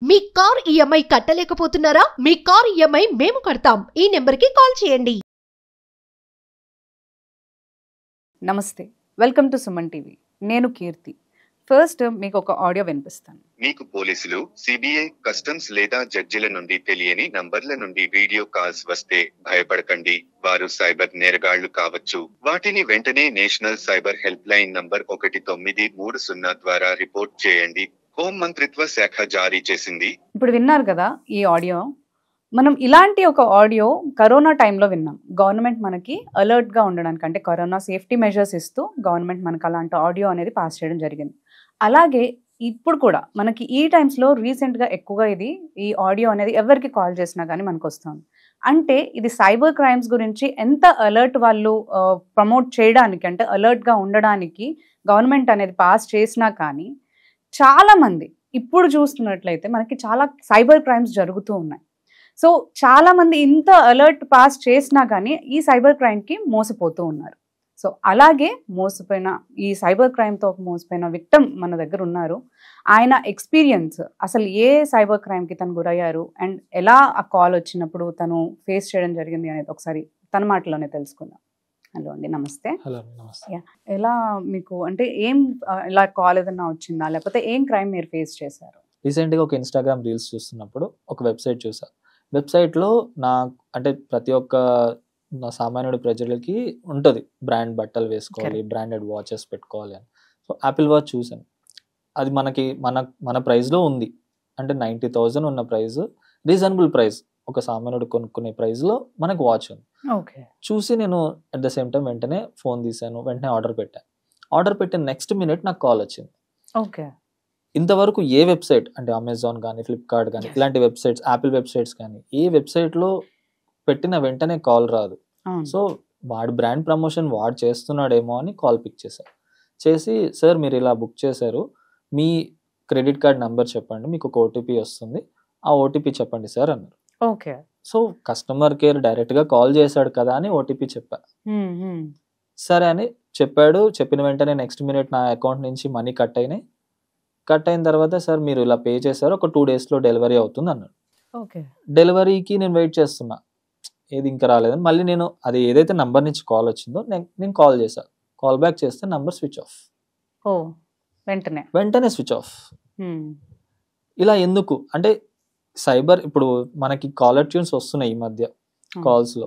మీ car EMI కట్టలేకపోతున్నారా? మీ car EMI మేము కడతాం. ఈ నెంబర్కి కాల్ చేయండి. నమస్తే, వెల్కమ్ టు సుమన్ టీవీ. నేను కీర్తి. ఫస్ట్ మీకు ఒక ఆడియో వినిపిస్తాను. మీకు పోలీసులు, సిబిఐ, కస్టమ్స్ లేదా జడ్జిల నుండి తెలియని నంబర్ల నుండి వీడియో కాల్స్ వస్తే భయపడకండి. వారు సైబర్ నేరగాళ్లు కావచ్చు. వాటిని వెంటనే national cyber help line number 1930 ద్వారా రిపోర్ట్ చేయండి. హోం మంత్రిత్వ శాఖ జారీ చేసింది. ఇప్పుడు విన్నారు కదా ఈ ఆడియో. మనం ఇలాంటి ఒక ఆడియో కరోనా టైంలో విన్నాం. గవర్నమెంట్ మనకి అలర్ట్గా ఉండడానికి, అంటే కరోనా సేఫ్టీ మెజర్స్ ఇస్తూ గవర్నమెంట్ మనకు అలాంటి ఆడియో అనేది పాస్ చేయడం జరిగింది. అలాగే ఇప్పుడు కూడా మనకి ఈ టైమ్స్లో రీసెంట్గా ఎక్కువగా ఈ ఆడియో అనేది ఎవరికి కాల్ చేసినా కానీ మనకు వస్తుంది. అంటే ఇది సైబర్ క్రైమ్స్ గురించి ఎంత అలర్ట్ వాళ్ళు ప్రమోట్ చేయడానికి, అంటే అలర్ట్గా ఉండడానికి గవర్నమెంట్ అనేది పాస్ చేసినా కానీ చాలామంది ఇప్పుడు చూస్తున్నట్లయితే మనకి చాలా సైబర్ క్రైమ్స్ జరుగుతూ ఉన్నాయి. సో చాలామంది ఇంత అలర్ట్ పాస్ చేసినా కానీ ఈ సైబర్ క్రైమ్కి మోసపోతూ ఉన్నారు. సో అలాగే మోసపోయిన ఈ సైబర్ క్రైమ్తో మోసపోయిన విక్టిమ్ మన దగ్గర ఉన్నారు. ఆయన ఎక్స్పీరియన్స్, అసలు ఏ సైబర్ క్రైమ్కి తను గురయ్యారు అండ్ ఎలా ఆ కాల్ వచ్చినప్పుడు తను ఫేస్ చేయడం జరిగింది అనేది ఒకసారి తన మాటలోనే తెలుసుకుందాం. హలో అండి, నమస్తే. హలో, నమస్తే. ఎలా మీకు అంటే ఇలా కాల్ ఏదన్నా వచ్చిందా, లేకపోతే ఏం క్రైమ్ మీరు ఫేస్ చేశారు? రీసెంట్గా ఒక ఇన్స్టాగ్రామ్ రీల్స్ చూస్తున్నప్పుడు ఒక వెబ్సైట్ చూసా. వెబ్సైట్లో అంటే ప్రతి ఒక్క సామాన్యుడి ప్రజలకి ఉంటుంది బ్రాండ్ బట్టలు వేసుకోవాలి, బ్రాండెడ్ వాచెస్ పెట్టుకోవాలి అని. సో యాపిల్ వాచ్ చూసాను. అది మన ప్రైస్లో ఉంది. అంటే 90,000 ఉన్న ప్రైస్, రీజనబుల్ ప్రైస్, ఒక సామాన్యుడు కొనుక్కునే ప్రైస్లో మనకు వాచ్ ఉంది. ఓకే, చూసి నేను అట్ ద సేమ్ టైం వెంటనే ఫోన్ తీసాను, వెంటనే ఆర్డర్ పెట్టాను. ఆర్డర్ పెట్టిన నెక్స్ట్ మినిట్ నాకు కాల్ వచ్చింది. ఓకే, ఇంతవరకు ఏ వెబ్సైట్, అంటే అమెజాన్ కానీ, ఫ్లిప్కార్ట్ కానీ, ఇలాంటి వెబ్సైట్స్, యాపిల్ వెబ్సైట్స్ కానీ, ఏ వెబ్సైట్లో పెట్టిన వెంటనే కాల్ రాదు. సో వాడి బ్రాండ్ ప్రమోషన్ వాడు చేస్తున్నాడేమో అని కాల్ పిక్ చేశారు. చేసి, సార్ మీరు ఇలా బుక్ చేశారు, మీ క్రెడిట్ కార్డ్ నెంబర్ చెప్పండి, మీకు ఒక ఓటీపీ వస్తుంది, ఆ ఓటీపీ చెప్పండి సార్ అన్నారు. ఓకే. సో కస్టమర్ కేర్ డైరెక్ట్గా కాల్ చేశాడు కదా అని ఓటీపీ చెప్పా. సరే అని చెప్పాడు. చెప్పిన వెంటనే నెక్స్ట్ మినిట్ నా అకౌంట్ నుంచి మనీ కట్ అయినాయి. కట్ అయిన తర్వాత, సార్ మీరు ఇలా పే చేశారు, ఒక 2 daysలో డెలివరీ అవుతుంది అన్నాడు. ఓకే. డెలివరీకి నేను వెయిట్ చేస్తున్నా, ఏది ఇంకా రాలేదని. మళ్ళీ నేను అది ఏదైతే నంబర్ నుంచి కాల్ వచ్చిందో నేను కాల్ చేశా. కాల్ బ్యాక్ చేస్తే నంబర్ స్విచ్ ఆఫ్. వెంటనే స్విచ్ ఆఫ్. ఇలా ఎందుకు అంటే సైబర్, ఇప్పుడు మనకి కాలర్ ట్యూన్స్ వస్తున్నాయి ఈ మధ్య కాల్స్లో,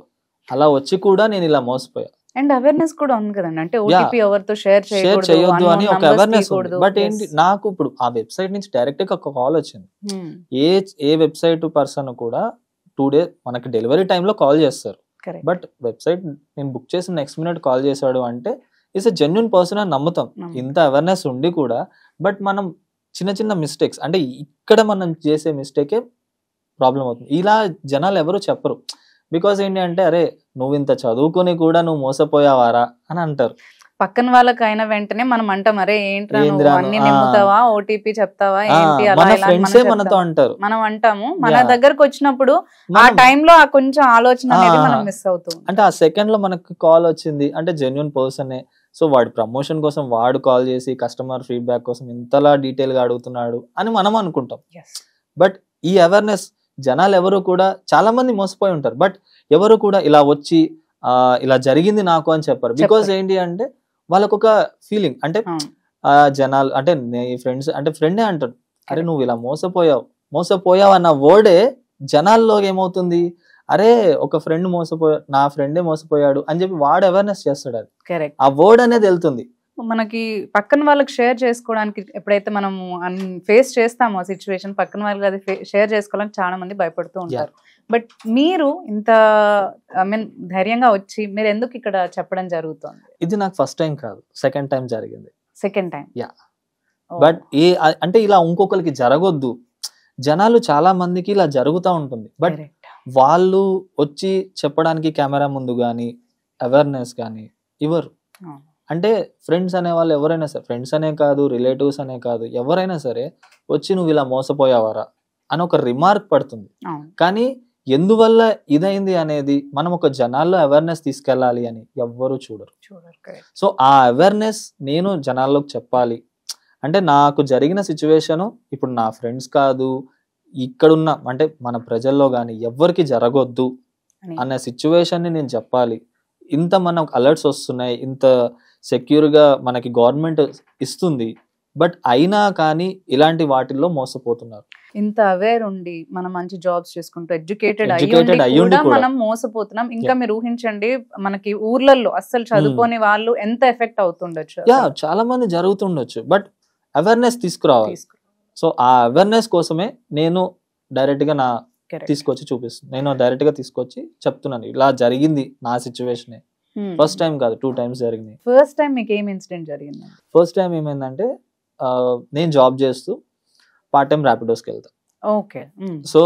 అలా వచ్చి కూడా నేను ఇలా మోసపోయా. అండ్ అవేర్నెస్ కూడా ఉంది కదండి, అంటే ఓటీపీ ఎవరితో షేర్ చేయొద్దు అని ఒక అవేర్నెస్ ఉంది. బట్ ఏంటి, నాకు ఇప్పుడు ఆ వెబ్సైట్ నుంచి డైరెక్ట్ గా ఒక కాల్ వచ్చింది. ఏ వెబ్సైట్ పర్సన్ కూడా 2 days మనకి డెలివరీ టైంలో కాల్ చేస్తారు. బట్ వెబ్సైట్ నేను బుక్ చేసిన నెక్స్ట్ మినిట్ కాల్ చేశాడు అంటే ఇట్స్ ఎ జెన్యూన్ పర్సన్ అని నమ్ముతాం. ఇంత అవేర్నెస్ ఉండి కూడా బట్ మనం చిన్న మిస్టేక్స్, అంటే ఇక్కడ మనం చేసే మిస్టేకే ప్రాబ్లం అవుతుంది. ఇలా జనాలు ఎవరు చెప్పరు. బికాస్ ఏంటి అంటే, అరే నువ్వు ఇంత చదువుకుని కూడా నువ్వు మోసపోయావారా అని అంటారు. పక్కన వాళ్ళకి అయిన వెంటనే మనం అంటాం, అరే ఏంట్రా అన్ని నిమ్ముతావా, ఓటీపీ చెప్తావా ఏంటి, మనతో అంటారు. మనం అంటాము. మన దగ్గరకు వచ్చినప్పుడు ఆ టైంలో ఆ కొంచెం ఆలోచన అనేది మనం మిస్ అవుతాం. అంటే ఆ సెకండ్ లో మనకి కాల్ వచ్చింది అంటే జెన్యూన్ పర్సనే. సో వాడి ప్రమోషన్ కోసం వాడు కాల్ చేసి కస్టమర్ ఫీడ్బ్యాక్ కోసం ఇంతలా డీటెయిల్ గా అడుగుతున్నాడు అని మనం అనుకుంటాం. బట్ ఈ అవేర్నెస్ జనాలు ఎవరు కూడా, చాలా మంది మోసపోయి ఉంటారు, బట్ ఎవరు కూడా ఇలా వచ్చి ఇలా జరిగింది నాకు అని చెప్పారు. బికాస్ ఏంటి అంటే వాళ్ళకు ఒక ఫీలింగ్, అంటే జనాలు అంటే ఫ్రెండ్స్, అంటే ఫ్రెండే అంటాడు, అరే నువ్వు ఇలా మోసపోయావు అన్న వర్డే జనాల్లో ఏమవుతుంది, అరే ఒక ఫ్రెండ్ నా ఫ్రెండే మోసపోయాడు అని చెప్పి వాడు అవేర్నెస్ చేస్తాడు. అది ఆ వర్డ్ అనేది వెళ్తుంది. మనకి పక్కన వాళ్ళకి షేర్ చేసుకోవడానికి ఎప్పుడైతే మనం ఫేస్ చేస్తామో ఆ సిచ్యువేషన్, పక్కన వాళ్ళకి అది షేర్ చేసుకోవడానికి చాలా మంది భయపడుతూ ఉంటారు. బట్ మీరు ఇంత ధైర్యంగా వచ్చి మీరు ఎందుకు ఇక్కడ చెప్పడం జరుగుతుంది? ఇది నాకు ఫస్ట్ టైం కాదు, సెకండ్ టైం జరిగింది. Second time? యా. బట్ అంటే ఇలా ఇంకొకరికి జరగొద్దు. జనాలు చాలా మందికి ఇలా జరుగుతూ ఉంటుంది, బట్ వాళ్ళు వచ్చి చెప్పడానికి కెమెరా ముందు కానీ అవేర్నెస్ కానీ ఇవ్వరు. అంటే ఫ్రెండ్స్ అనే వాళ్ళు ఎవరైనా సరే, ఫ్రెండ్స్ అనే కాదు, రిలేటివ్స్ అనే కాదు, ఎవరైనా సరే వచ్చి నువ్వు ఇలా మోసపోయావారా అని ఒక రిమార్క్ పడుతుంది. కానీ ఎందువల్ల ఇదైంది అనేది మనం ఒక జనాల్లో అవేర్నెస్ తీసుకెళ్ళాలి అని ఎవ్వరూ చూడరు. సో ఆ అవేర్నెస్ నేను జనాల్లోకి చెప్పాలి. అంటే నాకు జరిగిన సిచ్యువేషను ఇప్పుడు నా ఫ్రెండ్స్ కాదు, ఇక్కడున్న అంటే మన ప్రజల్లో కానీ ఎవ్వరికి జరగొద్దు అని. అనే సిచ్యువేషన్ ని నేను చెప్పాలి. ఇంత మనకు అలర్ట్స్ వస్తున్నాయి, ఇంత సెక్యూర్ గా మనకి గవర్నమెంట్ ఇస్తుంది, బట్ అయినా కానీ ఇలాంటి వాటిల్లో మోసపోతున్నారు. ఇంత అవేర్ ఉండి మనం మంచి జాబ్స్ చేసుకుంటూ ఎడ్యుకేటెడ్ Educated అయ్యి అయ్యుండి కూడా. మనం మోసపోతున్నాం. ఇంకా మీరు ఊహించండి, మనకి ఊర్లలో అస్సలు చదువుకోని వాళ్ళు ఎంత ఎఫెక్ట్ అవుతుండొచ్చు. యా చాలా మంది జరుగుతుండొచ్చు, బట్ అవేర్నెస్ తీసుకురావాలి. సో ఆ అవేర్నెస్ కోసమే నేను డైరెక్ట్ గా తీసుకొచ్చి చూపిస్తున్నాను. నేను డైరెక్ట్ గా తీసుకొచ్చి చెప్తున్నాను, ఇలా జరిగింది నా సిచ్యువేషన్. ఫస్ట్ టైం కాదు, 2 times జరిగింది. ఫస్ట్ టైం మీకు ఏం ఇన్సిడెంట్ జరిగింది? ఫస్ట్ టైం ఏమైందంటే నేను జాబ్ చేస్తూ పార్ట్ టైం ర్యాపిడోస్కి వెళ్తా. ఓకే. సో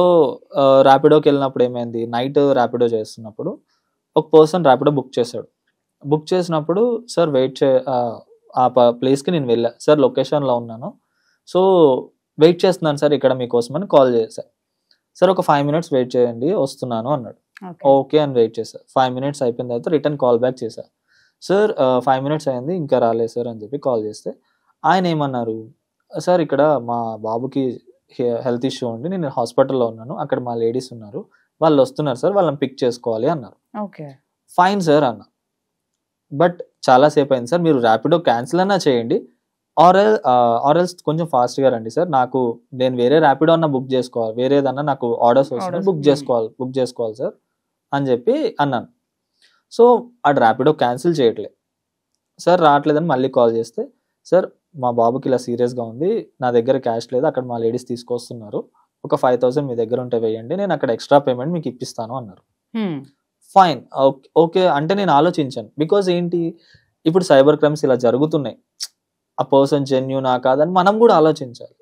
ర్యాపిడోకి వెళ్ళినప్పుడు ఏమైంది, నైట్ ర్యాపిడో చేస్తున్నప్పుడు ఒక పర్సన్ ర్యాపిడో బుక్ చేశాడు. బుక్ చేసినప్పుడు సార్ వెయిట్ ఆ ప్లేస్కి నేను వెళ్ళా. సార్ లొకేషన్లో ఉన్నాను, సో వెయిట్ చేస్తున్నాను సార్ ఇక్కడ మీకోసం అని కాల్ చేశా. సార్ ఒక 5 minutes వెయిట్ చేయండి వస్తున్నాను అన్నాడు. ఓకే అని వెయిట్ చేశా. 5 minutes అయిపోయిన తర్వాత రిటర్న్ కాల్ బ్యాక్ చేశా. సార్ 5 minutes అయింది ఇంకా రాలేదు సార్ అని చెప్పి కాల్ చేస్తే ఆయన ఏమన్నారు, సార్ ఇక్కడ మా బాబుకి హెల్త్ ఇష్యూ ఉండి నేను హాస్పిటల్లో ఉన్నాను, అక్కడ మా లేడీస్ ఉన్నారు, వాళ్ళు వస్తున్నారు సార్, వాళ్ళని పిక్ చేసుకోవాలి అన్నారు. ఓకే ఫైన్ సార్ అన్న, బట్ చాలాసేపు అయింది సార్, మీరు ర్యాపిడో క్యాన్సిల్ అన్నా చేయండి, ఆర్ఎల్స్ కొంచెం ఫాస్ట్గా రండి సార్, నేను వేరే ర్యాపిడో అన్న బుక్ చేసుకోవాలి, వేరేదన్నా నాకు ఆర్డర్స్ వస్తున్నాయి, బుక్ చేసుకోవాలి సార్ అని చెప్పి అన్నాను. సో ఆ ర్యాపిడో క్యాన్సిల్ చేయట్లేదు సార్, రావట్లేదని మళ్ళీ కాల్ చేస్తే, సార్ మా బాబుకి ఇలా సీరియస్గా ఉంది, నా దగ్గర క్యాష్ లేదు, అక్కడ మా లేడీస్ తీసుకొస్తున్నారు, ఒక 5,000 మీ దగ్గర ఉంటే వేయండి, నేను అక్కడ ఎక్స్ట్రా పేమెంట్ మీకు ఇప్పిస్తాను అన్నారు. ఫైన్ ఓకే అంటే నేను ఆలోచించాను, బికాజ్ ఏంటి ఇప్పుడు సైబర్ క్రైమ్స్ ఇలా జరుగుతున్నాయి, ఆ పర్సన్ జెన్యూనా కాదని మనం కూడా ఆలోచించాలి.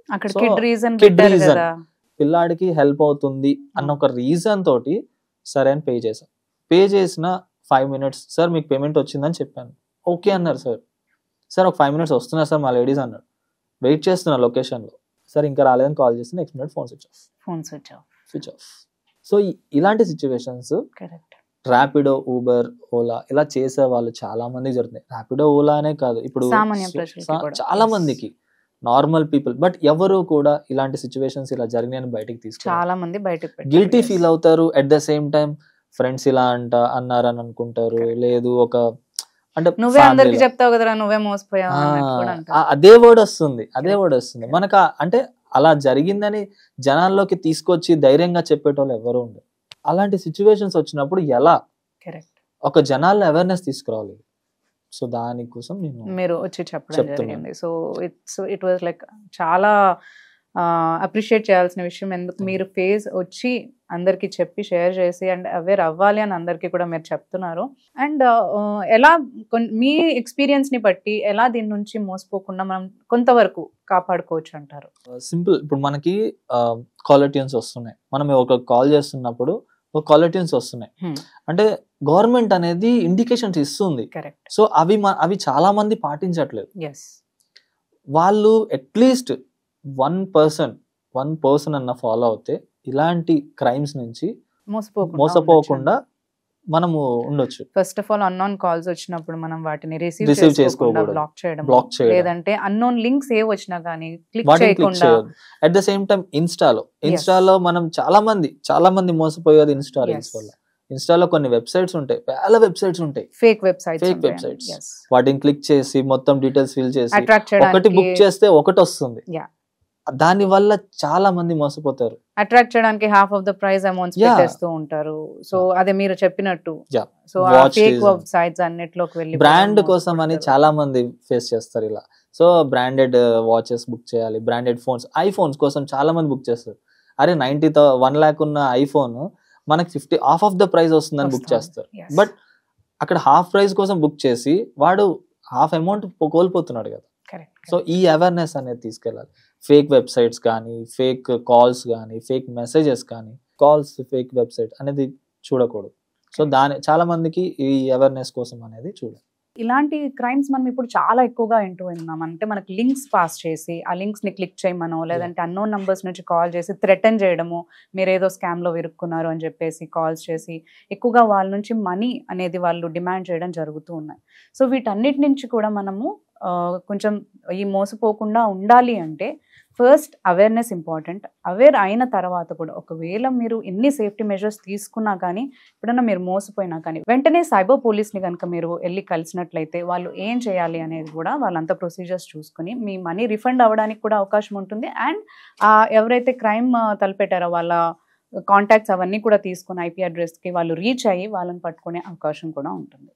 పిల్లాడికి హెల్ప్ అవుతుంది అన్న ఒక రీజన్ తోటి సరే అని పే చేసిన 5 minutes సార్ మీకు పేమెంట్ వచ్చిందని చెప్పాను. ఓకే అన్నారు సార్ ఒక 5 minutes వస్తున్నారు సార్ మా లేడీస్ అన్నాడు. వెయిట్ చేస్తున్నా లొకేషన్లో, సార్ ఇంకా రాలేదని కాల్ చేస్తే next minute phone switch off. So ఇలాంటి సిచ్యువేషన్స్ ర్యాపిడో, ఊబర్, ఓలా ఇలా చేసే వాళ్ళు చాలా మందికి జరుగుతున్నాయి. ర్యాపిడో, ఓలా అనే కాదు, ఇప్పుడు చాలా మందికి నార్మల్ పీపుల్, బట్ ఎవరు కూడా ఇలాంటి సిచ్యువేషన్స్ ఇలా జరిగినాయని బయటకు తీసుకు చాలా మంది బయటకు గిల్టీ ఫీల్ అవుతారు. At the same time friends ఇలా అన్నారని అనుకుంటారు, లేదు ఒక అంటే నువ్వే అందరికి చెప్తావు కదరా నువ్వే మోసపోయావు అదే వర్డ్ వస్తుంది మనకు. అంటే అలా జరిగిందని జనాల్లోకి తీసుకొచ్చి ధైర్యంగా చెప్పేటోళ్ళు ఎవరు ఉండరు. అలాంటి సిచ్యువేషన్స్ వచ్చినప్పుడు ఎలా ఒక జనాల్లో అవేర్నెస్ తీసుకురావాలి, సో దానికోసం మీరు వచ్చి చెప్పడం జరిగింది. సో ఇట్ వాజ్ లైక్ చాలా అప్రిషియేట్ చేయాల్సిన విషయం. ఎందుకు మీరు ఫేస్ వచ్చి అందరికి చెప్పి షేర్ చేసి అండ్ అవేర్ అవ్వాలి అని అందరికీ కూడా మీరు చెప్తున్నారు. అండ్ ఎలా మీ ఎక్స్పీరియన్స్ ని బట్టి ఎలా దీని నుంచి మోసపోకుండా మనం కొంతవరకు కాపాడుకోవచ్చు అంటారు? సింపుల్, ఇప్పుడు మనకి కాలర్ ట్యూన్స్ వస్తున్నాయి, మనం ఒక కాల్ చేస్తున్నప్పుడు ఒక కాలర్ ట్యూన్స్ వస్తున్నాయి అంటే గవర్నమెంట్ అనేది ఇండికేషన్స్ ఇస్తుంది. సో అవి చాలా మంది పాటించట్లేదు. వాళ్ళు అట్లీస్ట్ 1% అన్న ఫాలో అవుతే ఇలాంటి క్రైమ్స్ నుంచి మోసపోకుండా మనము ఉండొచ్చు. First of all unknown calls వచ్చినప్పుడు మనం వాటిని రిసీవ్ చేసుకోకుండా బ్లాక్ చేయడం, లేదంటే అన్నోన్ లింక్స్ ఏ వచ్చినా గానీ క్లిక్ చేయకుండా. అట్ ద సేమ్ టైం ఇన్స్టాలో మనం చాలా మంది మోసపోయేది ఇన్స్టాలో కొన్ని వెబ్సైట్స్ ఉంటాయి, చాలా వెబ్సైట్స్ ఉంటాయి, ఫేక్ వెబ్సైట్స్. వాటిని క్లిక్ చేసి మొత్తం డీటెయిల్స్ ఫిల్ చేసి ఒకటి బుక్ చేస్తే ఒకటి వస్తుంది. దాని వల్ల చాలా మంది మోసపోతారు. అట్రాక్ట్ చేయడానికి half of the price amounts పెట్టేస్తూ ఉంటారు. సో అదే మీరు చెప్పినట్టు, సో ఫేక్ వెబ్సైట్స్ అన్నిట్లోకి వెళ్ళి బ్రాండ్ కోసం అని చాలా మంది ఫేస్ చేస్తారు ఇలా. సో బ్రాండెడ్ వాచెస్ బుక్ చేయాలి, బ్రాండెడ్ ఐఫోన్స్ కోసం చాలా మంది బుక్ చేస్తారు. అరే 1 lakh ఉన్న ఐఫోన్ మనకి హాఫ్ ఆఫ్ ద ప్రైస్ వస్తుందని బుక్ చేస్తారు. బట్ అక్కడ హాఫ్ ప్రైస్ కోసం బుక్ చేసి వాడు హాఫ్ అమౌంట్ కోల్పోతున్నాడు కదా. సో ఈ అవేర్నెస్ అనేది తీసుకెళ్ళాలి. ఫేక్ వెబ్సైట్స్ కానీ, ఫేక్ కాల్స్ కానీ, ఫేక్ మెసేజెస్ కానీ, ఫేక్ వెబ్సైట్ అనేది చూడకూడదు. సో చాలా మందికి ఈ అవేర్నెస్ కోసం అనేది చూడాలి. ఇలాంటి క్రైమ్స్ మనం ఇప్పుడు చాలా ఎక్కువగా వింటున్నాం. అంటే మనకి లింక్స్ పాస్ చేసి ఆ లింక్స్ ని క్లిక్ చేయమనో, లేదంటే అన్నోన్ నంబర్స్ నుంచి కాల్ చేసి థ్రెటన్ చేయడము, మీరు ఏదో స్కామ్ లో ఇరుక్కున్నారు అని చెప్పేసి కాల్స్ చేసి ఎక్కువగా వాళ్ళ నుంచి మనీ అనేది వాళ్ళు డిమాండ్ చేయడం జరుగుతూ ఉన్నాయి. సో వీటన్నిటి నుంచి కూడా మనము కొంచెం ఈ మోసపోకుండా ఉండాలి అంటే ఫస్ట్ అవేర్నెస్ ఇంపార్టెంట్. అవేర్ అయిన తర్వాత కూడా ఒకవేళ మీరు ఎన్ని సేఫ్టీ మెజర్స్ తీసుకున్నా కానీ ఎప్పుడైనా మీరు మోసపోయినా కానీ వెంటనే సైబర్ పోలీస్ని కనుక మీరు వెళ్ళి కలిసినట్లయితే వాళ్ళు ఏం చేయాలి అనేది కూడా వాళ్ళంతా ప్రొసీజర్స్ చూసుకుని మీ మనీ రిఫండ్ అవ్వడానికి కూడా అవకాశం ఉంటుంది. అండ్ ఎవరైతే క్రైమ్ తలపెట్టారో వాళ్ళ కాంటాక్ట్స్ అవన్నీ కూడా తీసుకుని IP అడ్రస్కి వాళ్ళు రీచ్ అయ్యి వాళ్ళని పట్టుకునే అవకాశం కూడా ఉంటుంది.